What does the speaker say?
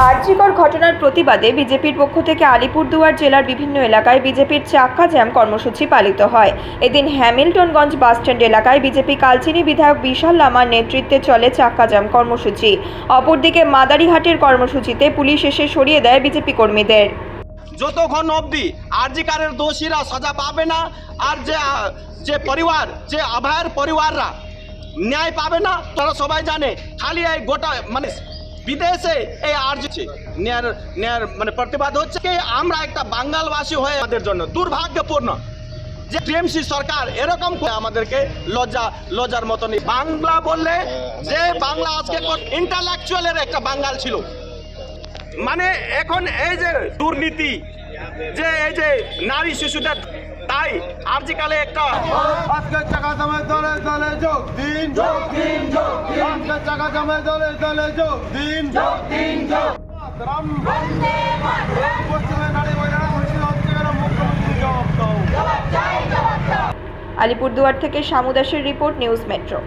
আরজিকর ঘটনার প্রতিবাদে বিজেপির পক্ষ থেকে আলিপুরদুয়ার জেলার বিভিন্ন এলাকায় বিজেপির চাক্কা জ্যাম কর্মসূচি পালিত হয়। এদিন হ্যামিল্টনগঞ্জ বাসস্ট্যান্ড এলাকায় বিজেপি কালচিনি বিধায়ক বিশাল লামার নেতৃত্বে চলে চাক্কা জ্যাম কর্মসূচি। অপরদিকে মাদারিহাটের কর্মসূচিতে পুলিশ এসে সরিয়ে দেয় বিজেপি কর্মীদের। যতক্ষণ অবধি আরজিকারের দোষীরা সাজা পাবে না, আর যে পরিবার, যে আভায়ের পরিবাররা ন্যায় পাবে না, তারা সবাই জানে খালি এই গোটা মানে বিদেশে এই আরজি ন্যায়ের মানে প্রতিবাদ হচ্ছে কি আমরা একটা বাঙালবাসী হয়ে আমাদের জন্য দুর্ভাগ্যপূর্ণ যে টিএমসি সরকার এরকম করে আমাদেরকে লজ্জার মতনই। বাংলা বললে যে বাংলা আজকে ইন্টালেকচুয়ালের একটা বাঙাল ছিল, মানে এখন এই যে দুর্নীতি, যে এই যে নারী শিশুদের, তাই আরজিকালে একটা আজকে চাকা জামাই দলে দলে যোগ দিন, আজকে চাকা জামাই দলে দলে যোগ দিন, পশ্চিমে নারী মহিলারা মুখ্যমন্ত্রী জবাব দাও। আলিপুরদুয়ার থেকে শামু দাসের রিপোর্ট, নিউজ মেট্রো।